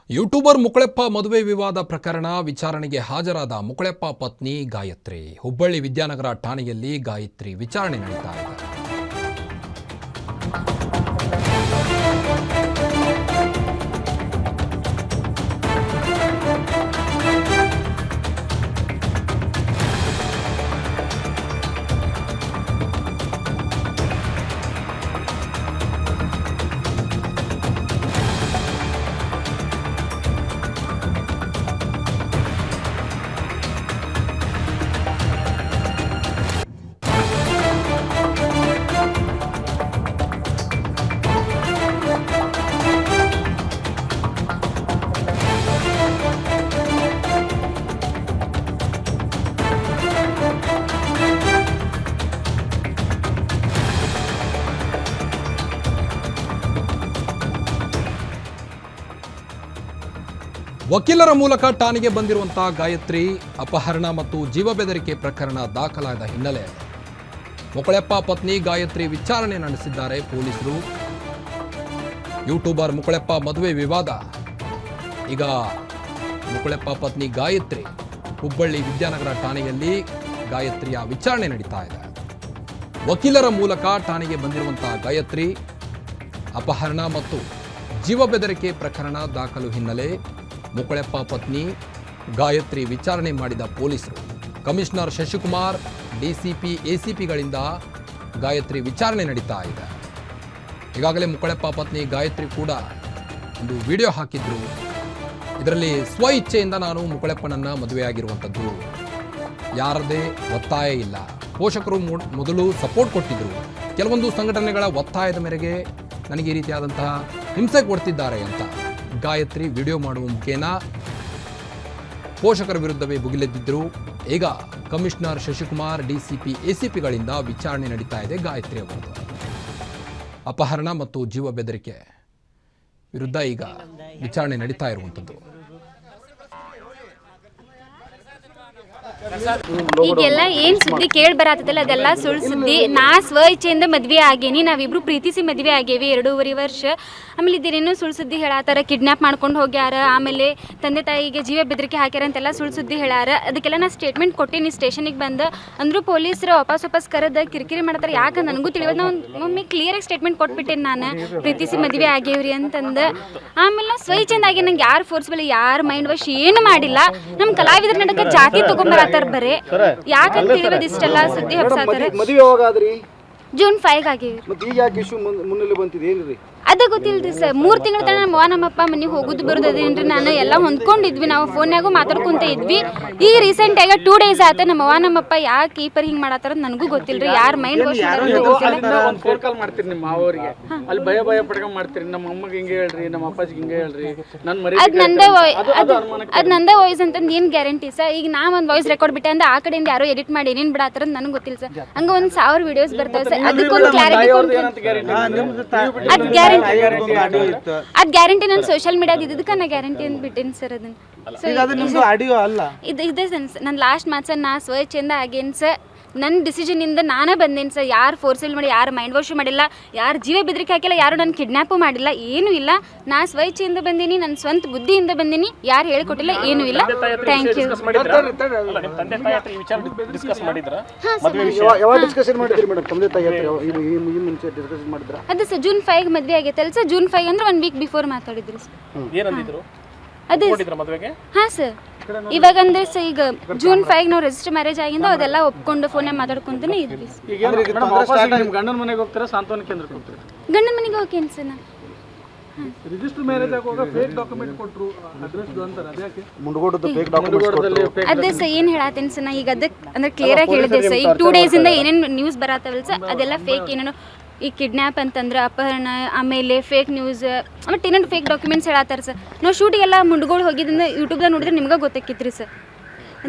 YouTuber ಮುಕುಳೆಪ್ಪ ಮದುವೆ ವಿವಾದ ಪ್ರಕರಣ ವಿಚಾರಣೆಗೆ ಹಾಜರಾದ ಮುಕುಳೆಪ್ಪ ಪತ್ನಿ ಗಾಯತ್ರಿ. ಹುಬ್ಬಳ್ಳಿ ವಿದ್ಯಾನಗರ ಠಾಣೆಯಲ್ಲಿ ಗಾಯತ್ರಿ ವಿಚಾರಣೆ ನಡೆಯುತ್ತಾ ಇದೆ. ವಕೀಲರ ಮೂಲಕ ಠಾಣೆಗೆ ಬಂದಿರುವಂತಹ ಗಾಯತ್ರಿ ಅಪಹರಣ ಮತ್ತು ಜೀವ ಬೆದರಿಕೆ ಪ್ರಕರಣ ದಾಖಲಾದ ಹಿನ್ನೆಲೆ ಮುಕುಳೆಪ್ಪ ಪತ್ನಿ ಗಾಯತ್ರಿ ವಿಚಾರಣೆ ನಡೆಸಿದ್ದಾರೆ ಪೊಲೀಸರು. ಯೂಟ್ಯೂಬರ್ ಮುಕುಳೆಪ್ಪ ಮದುವೆ ವಿವಾದ. ಈಗ ಮುಕುಳೆಪ್ಪ ಪತ್ನಿ ಗಾಯತ್ರಿ ಹುಬ್ಬಳ್ಳಿ ವಿದ್ಯಾನಗರ ಠಾಣೆಯಲ್ಲಿ ಗಾಯತ್ರಿಯ ವಿಚಾರಣೆ ನಡೀತಾ ಇದೆ. ವಕೀಲರ ಮೂಲಕ ಠಾಣೆಗೆ ಬಂದಿರುವಂತಹ ಗಾಯತ್ರಿ ಅಪಹರಣ ಮತ್ತು ಜೀವ ಬೆದರಿಕೆ ಪ್ರಕರಣ ದಾಖಲು ಹಿನ್ನೆಲೆ ಮುಕುಳೆಪ್ಪ ಪತ್ನಿ ಗಾಯತ್ರಿ ವಿಚಾರಣೆ ಮಾಡಿದ ಪೊಲೀಸರು. ಕಮಿಷನರ್ ಶಶಿಕುಮಾರ್, ಡಿಸಿಪಿ, ಎಸಿಪಿಗಳಿಂದ ಗಾಯತ್ರಿ ವಿಚಾರಣೆ ನಡೀತಾ ಇದೆ. ಈಗಾಗಲೇ ಮುಕುಳೆಪ್ಪ ಪತ್ನಿ ಗಾಯತ್ರಿ ಕೂಡ ಒಂದು ವಿಡಿಯೋ ಹಾಕಿದ್ರು. ಇದರಲ್ಲಿ ಸ್ವ ಇಚ್ಛೆಯಿಂದ ನಾನು ಮುಕುಳೆಪ್ಪನನ್ನ ಮದುವೆಯಾಗಿರುವಂಥದ್ದು, ಯಾರದೇ ಒತ್ತಾಯ ಇಲ್ಲ. ಪೋಷಕರು ಮೊದಲು ಸಪೋರ್ಟ್ ಕೊಟ್ಟಿದ್ರು. ಕೆಲವೊಂದು ಸಂಘಟನೆಗಳ ಒತ್ತಾಯದ ಮೇರೆಗೆ ನನಗೆ ಈ ರೀತಿಯಾದಂತಹ ಹಿಂಸೆ ಕೊಡ್ತಿದ್ದಾರೆ ಅಂತ ಗಾಯತ್ರಿ ವಿಡಿಯೋ ಮಾಡುವ ಮುಖೇನ ಪೋಷಕರ ವಿರುದ್ಧವೇ ಭುಗಿಲೆದ್ದಿದ್ರು. ಈಗ ಕಮಿಷನರ್ ಶಶಿಕುಮಾರ್, ಡಿಸಿಪಿ, ಎಸಿಪಿಗಳಿಂದ ವಿಚಾರಣೆ ನಡೀತಾ ಇದೆ ಗಾಯತ್ರಿ ಅವರದು. ಅಪಹರಣ ಮತ್ತು ಜೀವ ಬೆದರಿಕೆ ವಿರುದ್ಧ ಈಗ ವಿಚಾರಣೆ ನಡೀತಾ ಇರುವಂಥದ್ದು. ಈಗೆಲ್ಲ ಏನ್ ಸುದ್ದಿ ಕೇಳಿ ಬರತ್ತಲ್ಲ ಅದೆಲ್ಲ ಸುಳ್ಳು ಸುದ್ದಿ. ನಾ ಸ್ವ ಇಚ್ಛೆಯಿಂದ ಮದ್ವೆ ಆಗೇನಿ, ನಾವಿಬ್ರು ಪ್ರೀತಿಸಿ ಮದ್ವೆ ಆಗೇವಿ 2.5 ವರ್ಷ. ಆಮೇಲೆ ಇದೇನೇನೋ ಸುಳ್ಳು ಸುದ್ದಿ ಹೇಳತ್ತಾರ, ಕಿಡ್ನಾಪ್ ಮಾಡ್ಕೊಂಡು ಹೋಗ್ಯಾರ, ಆಮೇಲೆ ತಂದೆ ತಾಯಿಗೆ ಜೀವ ಬೆದರಿಕೆ ಹಾಕ್ಯಾರ ಅಂತೆಲ್ಲ ಸುಳ್ಳು ಸುದ್ದಿ ಹೇಳಾರ. ಅದಕ್ಕೆಲ್ಲ ನಾ ಸ್ಟೇಟ್ಮೆಂಟ್ ಕೊಟ್ಟೇನಿ ಸ್ಟೇಷನಿಗೆ ಬಂದು. ಅಂದ್ರೂ ಪೊಲೀಸರು ವಾಪಸ್ ಕರೆದ ಕಿರಿಕಿರಿ ಮಾಡ್ತಾರೆ. ಯಾಕೆ ನನಗೂ ತಿಳಿಯೋದು, ನಾವು ಒಮ್ಮೆ ಕ್ಲಿಯರಾಗಿ ಸ್ಟೇಟ್ಮೆಂಟ್ ಕೊಟ್ಬಿಟ್ಟೇನೆ, ನಾನು ಪ್ರೀತಿಸಿ ಮದ್ವೆ ಆಗೇವ್ರಿ ಅಂತಂದು. ಆಮೇಲೆ ನಾವು ಸ್ವ ಇಚ್ಛೆಯಿಂದ ಆಗಿ ನಂಗೆ ಯಾರು ಫೋರ್ಸ್ಬಲ್, ಯಾರು ಮೈಂಡ್ ವಾಶ್ ಏನು ಮಾಡಿಲ್ಲ. ನಮ್ಮ ಕಲಾವಿದ್ರ ನಡಕ ಜಾತಿ ತಗೊಂಬರತ್ತಾರ ಬರೇ. ಯಾಕಂತ ತಿಳಿಯೋದು ಇಷ್ಟೆಲ್ಲ ಸುದ್ದಿ ಹಬ್ಸಾತಾರೆ. ಜೂನ್ 5 ಆಗೇವಿ. ಅದ ಗೊತ್ತಿಲ್ರಿ ಸರ್. 3 ತಿಂಗಳ ತನಕ ನಮ್ಮ ಅವ್ವ ನಮ್ಮಪ್ಪ ಮನೆಗೆ ಹೋಗುದು ಬರೋದೇನ್ರಿ. ನಾನು ಎಲ್ಲ ಹೊಂದ್ಕೊಂಡಿದ್ವಿ, ನಾವು ಫೋನ್ಯಾಗೂ ಮಾತಾಡ್ಕೊಂತ ಇದ್ವಿ. ಈಗ ರೀಸೆಂಟ್ ಆಗ 2 ಡೇಸ್ ಆತ ನಮ್ಮ ಅವ್ವ ನಮ್ಮಪ್ಪ ಯಾಕೆ ಕೀಪರ್ ಹಿಂಗ್ ಮಾಡತ್ತಾರ ನನಗೂ ಗೊತ್ತಿಲ್ರಿ. ಯಾರ ಮೈಂಡ್ ವಾಶ್ ಮಾಡ್ತೀರಿ ನಿಮ್ಮ ಮಾವರಿಗೆ ಅಲ್ಲಿ ಭಯ ಪಡ್ಕೊಂಡ್ ಮಾಡ್ತೀರಿ. ನಮ್ಮ ಅಮ್ಮಗೆ ಹಿಂಗೆ ಹೇಳ್ರಿ, ನಮ್ಮ ಅಪ್ಪಾಜಿಗೆ ಹಿಂಗೆ ಹೇಳ್ರಿ, ಅದ್ ನಂದ ವಾಯ್ಸ್ ಅಂತಂದ್ ಏನ್ ಗ್ಯಾರಂಟಿ ಸರ್? ಈಗ ನಾ ಒಂದ್ ವಾಯ್ಸ್ ರೆಕಾರ್ಡ್ ಬಿಟ್ಟೆ ಅಂದ್ರೆ ಆ ಕಡೆಯಿಂದ ಯಾರೋ ಎಡಿಟ್ ಮಾಡಿ ಏನೇನ್ ಬಿಡತ್ತಾರ ನನಗೆ ಗೊತ್ತಿಲ್ಲ ಸರ್. ಹಂಗ 1000 ವಿಡಿಯೋಸ್ ಬರ್ತಾವೆ ಸರ್. ಅದಕ್ಕೊಂದು ಕ್ಲಾರಿಟಿ ಅದ್ ಗ್ಯಾರಂಟಿ ನಾನು ಸೋಷಿಯಲ್ ಮೀಡಿಯಾದ ಇದಕ್ಕೆ ನಾ ಗ್ಯಾರಂಟಿ ಅಂತ ಬಿಟ್ಟೇನಿ ಸರ್. ಅದನ್ನ ಇದೆ ನನ್ನ ಲಾಸ್ಟ್ ಮಾತು ಸರ್. ನಾ ಸ್ವ ಇಚ್ಛೆಯಿಂದ ಆಗೇನು ಸರ್. ನನ್ನ ಡಿಸಿಷನಿಂದ ನಾನೇ ಬಂದೇನು ಸರ್. ಯಾರು ಫೋರ್ಸಲ್ ಮಾಡಿ, ಯಾರು ಮೈಂಡ್ ವಾಶು ಮಾಡಿಲ್ಲ, ಯಾರು ಜೀವ ಬೆದರಿಕೆ ಹಾಕಿಲ್ಲ, ಯಾರು ನನ್ನ ಕಿಡ್ನ್ಯಾಪು ಮಾಡಿಲ್ಲ, ಏನೂ ಇಲ್ಲ. ನಾ ಸ್ವ ಇಚ್ಛೆಯಿಂದ ಬಂದೀನಿ, ನನ್ನ ಸ್ವಂತ ಬುದ್ಧಿಯಿಂದ ಬಂದೀನಿ. ಯಾರು ಹೇಳಿಕೊಟ್ಟಿಲ್ಲ, ಏನೂ ಇಲ್ಲ. Thank you. ಅದು ಸರ್ ಜೂನ್ 5 ಮದುವೆ ಆಗೈತಲ್ಲ ಸರ್. ಜೂನ್ 5 ಅಂದ್ರೆ 1 ವೀಕ್ ಬಿಫೋರ್ ಮಾತಾಡಿದ್ರು ಸರ್. ಅದೇ ಹಾಂ ಸರ್. ಇವಾಗ ಅಂದ್ರೆ ಸರ್ ಈಗ ಜೂನ್ 5 ನಾವು ರಿಜಿಸ್ಟರ್ ಮ್ಯಾರೇಜ್ ಆಗಿಂದ ಅದೆಲ್ಲ ಒಪ್ಕೊಂಡು ಫೋನ್ಯಾಗ ಮಾತಾಡ್ಕೊಂತಾನೆ ಇದ್ವಿ. ಗಂಡನ ಮನೆಗೆ ಹೋಗ್ತಾರೆ, ಸಾಂತ್ವನ ಕೇಂದ್ರಕ್ಕೆ ಹೋಗ್ತಾರೆ. ಗಂಡನ ಮನೆಗೆ ಹೋಗ್ತೇನೆ ಸರ್. ನಾ ರಿಜಿಸ್ಟರ್ ಮ್ಯಾರೇಜ್ ಆಗುವಾಗ ಫೇಕ್ ಡಾಕ್ಯುಮೆಂಟ್ ಕೊಟ್ಟರು, ಅಡ್ರೆಸ್ ಅಂತಾರೆ. ಅದಕ್ಕೆ ಅದೇ ಸರ್ ಏನು ಹೇಳತ್ತೇನೆ ಸರ್. ನಾ ಈಗ ಅದಕ್ಕೆ ಅಂದ್ರೆ ಕ್ಲಿಯರ್ ಆಗಿ ಹೇಳಿದೆ ಸರ್. ಈಗ 2 ಡೇಸ್ ಇಂದ ಏನೇನು ನ್ಯೂಸ್ ಬರತ್ತವಲ್ಲ ಸರ್, ಅದೆಲ್ಲ ಫೇಕ್. ಏನೇನೋ ಈ ಕಿಡ್ನ್ಯಾಪ್ ಅಂತಂದ್ರೆ ಅಪಹರಣ, ಆಮೇಲೆ ಫೇಕ್ ನ್ಯೂಸ್, ಬಟ್ ಏನೇನು ಫೇಕ್ ಡಾಕ್ಯುಮೆಂಟ್ಸ್ ಹೇಳತ್ತಾರ ಸರ್. ನಾವು ಶೂಟಿಗೆಲ್ಲ ಮುಂಡ್ಗಳು ಹೋಗಿದ್ದರಿಂದ ಯೂಟ್ಯೂಬ್ದಾಗ ನೋಡಿದ್ರೆ ನಿಮ್ಗೆ ಗೊತ್ತಾಕಿತ್ರಿ ಸರ್.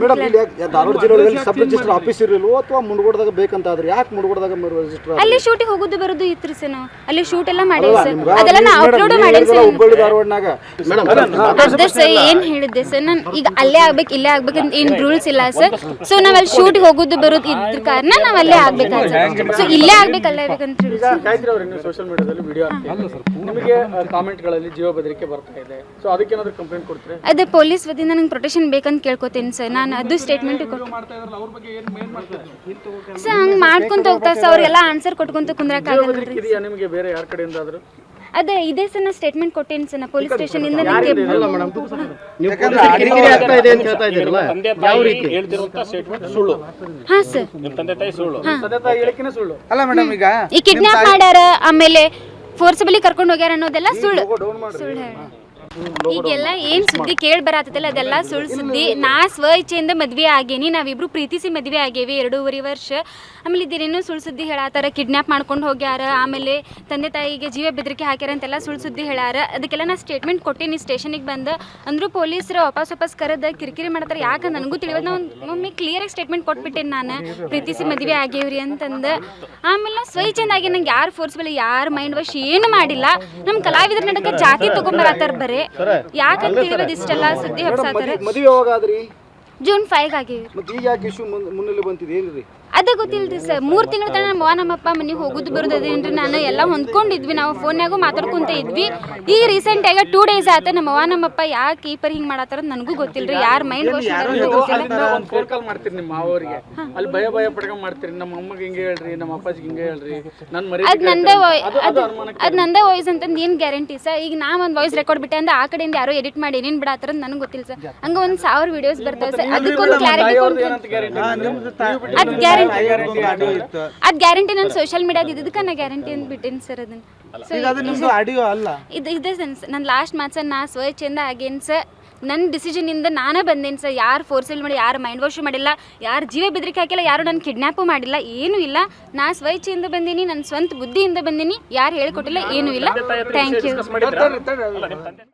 ಮೇಡಮ್ ಇಲ್ಲಿ ಧಾರವಾಡ ಜಿಲ್ಲೆಯಲ್ಲಿ ಸಬ್ ರಿಜಿಸ್ಟರ್ ಆಫೀಸ್ ಇರಲಿಲ್ವೋ ಅಥವಾ ಮುಂಡಗೋಡದಾಗ ಬೇಕಂತ ಆದ್ರೆ ಯಾಕೆ ಮುಂಡಗೋಡದಾಗ ರಿಜಿಸ್ಟರ್ ಅಲ್ಲಿ ಶೂಟಿಗೆ ಹೋಗೋದು ಬರೋದು ಇತ್ರಿ ಸರ್ ನಾವು ಅಲ್ಲಿ ಶೂಟ್ ಎಲ್ಲ ಮಾಡೇವಿ ಸರ್ ಅದೆಲ್ಲ ನಾ ಅಪ್ಲೋಡ್ ಮಾಡೇನಿ ಸರ್ ಹುಬ್ಬಳ್ಳಿ ಧಾರವಾಡನಾಗ ಅದೇ ಸರ್ ಏನ್ ಹೇಳಿದ್ದೆ ಸರ್ ನಾನು ಈಗ ಅಲ್ಲೇ ಆಗ್ಬೇಕು ಇಲ್ಲೇ ಆಗ್ಬೇಕಂತ ಏನ್ ರೂಲ್ಸ್ ಇಲ್ಲ ಸರ್ ಸೊ ನಾವ್ ಅಲ್ಲಿ ಶೂಟ್ ಹೋಗೋದು ಬರೋದು ಇದ್ರ ಕಾರಣ ನಾವ್ ಅಲ್ಲೇ ಆಗ್ಬೇಕಾದ ಸೊ ಇಲ್ಲೇ ಆಗ್ಬೇಕು ಅಲ್ಲೇ ಆಗ್ಬೇಕಂತ ಹೇಳಿ ಗಾಯತ್ರಿ ಅವ್ರಿಗೆ ನೀವು ಸೋಷಿಯಲ್ ಮೀಡಿಯಾದಲ್ಲಿ ವಿಡಿಯೋ ನಿಮಗೆ ಕಾಮೆಂಟ್ಗಳಲ್ಲಿ ಜೀವ ಬೆದರಿಕೆ ಬರ್ತಾ ಇದೆ ಸೊ ಅದಕ್ಕೆ ಏನಾದ್ರು ಕಂಪ್ಲೇಂಟ್ ಕೊಡ್ತೀರಿ? ಅದೇ ಪೊಲೀಸ್ ವತಿಯಿಂದ ನಂಗೆ ಪ್ರೊಟೆಕ್ಷನ್ ಬೇಕಂತ ಕೇಳ್ಕೊತೀನಿ ಸರ್ ನಾನು ಅದು ಸ್ಟೇಟ್ಮೆಂಟ್ ಸರ್ ಹಂಗೆ ಮಾಡ್ಕೊಂತ ಹೋಗ್ತಾರೆ ಸರ್ ಅವ್ರಿಗೆಲ್ಲ ಆನ್ಸರ್ ಕೊಟ್ಕೊಂತ ಕುಂದ್ರಕ್ಕಾಗಲ್ಲ ಇದೆಯಾ ನಿಮಗೆ ಬೇರೆ ಯಾರ ಕಡೆಯಿಂದ ಆದ್ರೂ? ಅದೇ ಇದೇ ಸರ್ ನಾ ಸ್ಟೇಟ್ಮೆಂಟ್ ಕೊಟ್ಟೇನಿ ಸರ್ ನಾ ಪೊಲೀಸ್ ಸ್ಟೇಷನ್ ಇಂದ ನನಗೆ ಹಾ ಸರ್ ಅಲ್ಲ ಮೇಡಮ್ ಈಗ ಈ ಕಿಡ್ನಾಪ್ ಮಾಡ್ಯಾರ ಆಮೇಲೆ ಫೋರ್ಸಬಲಿ ಕರ್ಕೊಂಡು ಹೋಗ್ಯಾರ ಅನ್ನೋದೆಲ್ಲ ಸುಳ್ಳು ಸುಳ್ಳು ಹೇಳಿ ಈಗೆಲ್ಲ ಏನ್ ಸುದ್ದಿ ಕೇಳಿ ಬರತ್ತಲ್ಲ ಅದೆಲ್ಲ ಸುಳ್ಳು ಸುದ್ದಿ ನಾ ಸ್ವ ಇಚ್ಛೆಯಿಂದ ಮದ್ವೆ ಆಗೇನಿ ನಾವಿಬ್ರು ಪ್ರೀತಿಸಿ ಮದ್ವೆ ಆಗೇವಿ 2.5 ವರ್ಷ ಆಮೇಲೆ ಇದೇನೇನೋ ಸುಳ್ಳು ಸುದ್ದಿ ಹೇಳತ್ತಾರ ಕಿಡ್ನಾಪ್ ಮಾಡ್ಕೊಂಡು ಹೋಗ್ಯಾರ ಆಮೇಲೆ ತಂದೆ ತಾಯಿಗೆ ಜೀವ ಬೆದರಿಕೆ ಹಾಕ್ಯಾರ ಅಂತೆಲ್ಲ ಸುಳ್ಳು ಸುದ್ದಿ ಹೇಳಾರ ಅದಕ್ಕೆಲ್ಲ ನಾ ಸ್ಟೇಟ್ಮೆಂಟ್ ಕೊಟ್ಟೇನಿ ಸ್ಟೇಷನಿಗೆ ಬಂದು ಅಂದ್ರೂ ಪೊಲೀಸರು ವಾಪಸ್ ಕರೆದ ಕಿರಿಕಿರಿ ಮಾಡ್ತಾರೆ ಯಾಕೆ ನನಗೂ ತಿಳಿಯೋದು ನಾವು ಒಮ್ಮೆ ಕ್ಲಿಯರಾಗಿ ಸ್ಟೇಟ್ಮೆಂಟ್ ಕೊಟ್ಬಿಟ್ಟೇನಿ ನಾನು ಪ್ರೀತಿಸಿ ಮದ್ವೆ ಆಗೇವ್ರಿ ಅಂತಂದು ಆಮೇಲೆ ನಾವು ಸ್ವ ಇಚ್ಛೆಯಿಂದ ಆಗಿ ನಂಗೆ ಯಾರು ಫೋರ್ಸ್ಬಲಿ ಯಾರು ಮೈಂಡ್ ವಾಶ್ ಏನು ಮಾಡಿಲ್ಲ ನಮ್ಮ ಕಲಾವಿದ್ರ ನಡಕ ಜಾತಿ ತಗೊಂಬರತ್ತಾರ ಬರೇ ಯಾಕಂತ ತಿಳಿಯೋದು ಇಷ್ಟೆಲ್ಲ ಸುದ್ದಿ ಹಬ್ಸಾತಾರೆ ಮದುವೆ ಯಾವಾಗ ಆದ್ರಿ? ಜೂನ್ 5 ಆಗೇವಿ ಮತ್ತೆ ಈಗ ಯಾಕೆ ಇಶ್ಯೂ ಮುನ್ನೆಲೆ ಬಂತಿದೆ ಏನ್ರಿ? ಅದೇ ಗೊತ್ತಿಲ್ರಿ ಸರ್ 3 ತಿಂಗಳ ತನಕ ನಮ್ಮ ನಮ್ಮಪ್ಪ ಮನೆಗೆ ಹೋಗುದು ಬರೋದು ಅದೇನ್ರಿ ನಾನು ಎಲ್ಲ ಹೊಂದ್ಕೊಂಡಿದ್ವಿ ನಾವು ಫೋನ್ಯಾಗೂ ಮಾತಾಡ್ಕೊಂತ ಇದ್ವಿ ಈಗ ರೀಸೆಂಟ್ ಆಗ 2 ಡೇಸ್ ಆತ ನಮ್ಮಪ್ಪ ಯಾಕೆ ಈ ಪರ್ ಹಿಂಗ್ ಮಾಡತ್ತಾರ ನನಗೂ ಗೊತ್ತಿಲ್ರಿ ಯಾರ ಮೈಂಡ್ ವಾಶ್ ಒಂದು ಫೋನ್ ಕಾಲ್ ಮಾಡ್ತೀರಿ ನಿಮ್ಮ ಮಾವರಿಗೆ ಅಲ್ಲಿ ಭಯ ಪಡ್ಕೊಂಡ್ ಮಾಡ್ತೀರಿ ನಮ್ಮ ಅಮ್ಮಗೆ ಹಿಂಗೆ ಹೇಳ್ರಿ ನಮ್ಮ ಅಪ್ಪಾಜಿಗೆ ಹಿಂಗೆ ಹೇಳ್ರಿ ನನ್ ಮರಿ ಅದ್ ನಂದೇ ವಾಯ್ಸ್ ಅಂತಂದು ಏನ್ ಗ್ಯಾರಂಟಿ ಸರ್ ಈಗ ನಾ ಒಂದು ವಾಯ್ಸ್ ರೆಕಾರ್ಡ್ ಬಿಟ್ಟೆ ಅಂದ್ರೆ ಆ ಕಡೆಯಿಂದ ಯಾರೋ ಎಡಿಟ್ ಮಾಡಿ ಏನೇನ್ ಬಿಡತ್ತಾರ ನನಗೆ ಗೊತ್ತಿಲ್ಲ ಸರ್ ಹಂಗ 1,000 ವಿಡಿಯೋಸ್ ಬರ್ತಾವೆ ಸರ್ ಅದಕ್ಕೊಂದು ಕ್ಲಾರಿಟಿ ಅದ್ ಗ್ಯಾರಂಟಿ ನಾನು ಸೋಷಿಯಲ್ ಮೀಡಿಯಾದ ಇದಕ್ಕೆ ನಾ ಗ್ಯಾರಂಟಿ ಅಂತ ಬಿಟ್ಟೇನಿ ಸರ್ ಅದನ್ನ ಇದೆ ನನ್ನ ಲಾಸ್ಟ್ ಮಾತು ಸರ್ ನಾ ಸ್ವ ಇಚ್ಛೆಯಿಂದ ಆಗೇನು ಸರ್ ನನ್ನ ಡಿಸಿಷನ್ ಇಂದ ನಾನೇ ಬಂದೇನು ಸರ್ ಯಾರು ಫೋರ್ಸಲ್ಲಿ ಮಾಡಿ ಯಾರು ಮೈಂಡ್ ವಾಶು ಮಾಡಿಲ್ಲ ಯಾರು ಜೀವ ಬೆದರಿಕೆ ಹಾಕಿಲ್ಲ ಯಾರು ನನ್ನ ಕಿಡ್ನಾಪು ಮಾಡಿಲ್ಲ ಏನೂ ಇಲ್ಲ ನಾ ಸ್ವ ಇಚ್ಛೆಯಿಂದ ಬಂದೀನಿ ನನ್ನ ಸ್ವಂತ ಬುದ್ಧಿಯಿಂದ ಬಂದೀನಿ ಯಾರು ಹೇಳ್ಕೊಟ್ಟಿಲ್ಲ ಏನೂ ಇಲ್ಲ ಥ್ಯಾಂಕ್ ಯು